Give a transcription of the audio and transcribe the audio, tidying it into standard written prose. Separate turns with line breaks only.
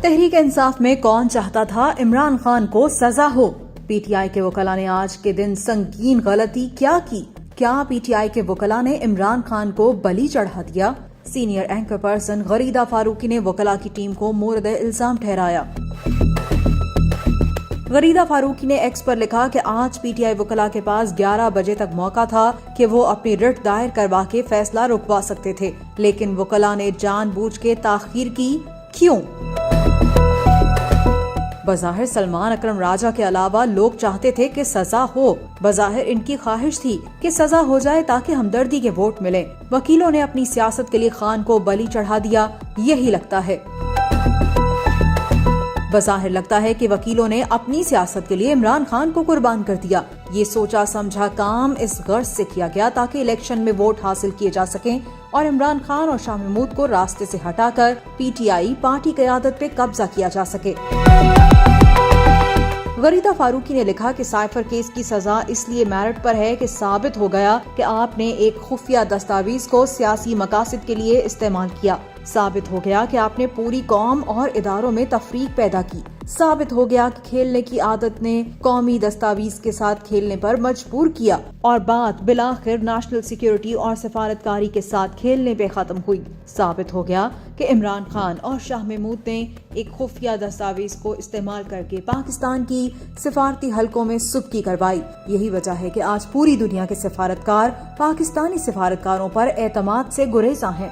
تحریک انصاف میں کون چاہتا تھا عمران خان کو سزا ہو؟ پی ٹی آئی کے وکلاء نے آج کے دن سنگین غلطی کیا کی؟ کیا پی ٹی آئی کے وکلاء نے عمران خان کو بلی چڑھا دیا؟ Senior anchor person Gharida Farooqi نے وکلاء کی ٹیم کو مورد الزام ٹھہرایا۔ غریدہ فاروقی نے ایکس پر لکھا کہ آج پی ٹی آئی وکلاء کے پاس 11 بجے تک موقع تھا کہ وہ اپنی رٹ دائر کروا کے فیصلہ رکوا سکتے تھے، لیکن وکلاء نے جان بوجھ کے تاخیر کی۔ کیوں؟ بظاہر سلمان اکرم راجہ کے علاوہ لوگ چاہتے تھے کہ سزا ہو۔ بظاہر ان کی خواہش تھی کہ سزا ہو جائے تاکہ ہمدردی کے ووٹ ملیں۔ وکیلوں نے اپنی سیاست کے لیے خان کو بلی چڑھا دیا، یہی لگتا ہے۔ بظاہر لگتا ہے کہ وکیلوں نے اپنی سیاست کے لیے عمران خان کو قربان کر دیا۔ یہ سوچا سمجھا کام اس غرض سے کیا گیا تاکہ الیکشن میں ووٹ حاصل کیے جا سکیں اور عمران خان اور شاہ محمود کو راستے سے ہٹا کر پی ٹی آئی پارٹی قیادت پہ قبضہ کیا جا سکے۔ غریدہ فاروقی نے لکھا کہ سائفر کیس کی سزا اس لیے میرٹ پر ہے کہ ثابت ہو گیا کہ آپ نے ایک خفیہ دستاویز کو سیاسی مقاصد کے لیے استعمال کیا۔ ثابت ہو گیا کہ آپ نے پوری قوم اور اداروں میں تفریق پیدا کی۔ ثابت ہو گیا کہ کھیلنے کی عادت نے قومی دستاویز کے ساتھ کھیلنے پر مجبور کیا اور بات بالآخر نیشنل سیکیورٹی اور سفارتکاری کے ساتھ کھیلنے پہ ختم ہوئی۔ ثابت ہو گیا کہ عمران خان اور شاہ محمود نے ایک خفیہ دستاویز کو استعمال کر کے پاکستان کی سفارتی حلقوں میں سبکی کروائی۔ یہی وجہ ہے کہ آج پوری دنیا کے سفارتکار پاکستانی سفارتکاروں پر اعتماد سے گریزاں ہیں۔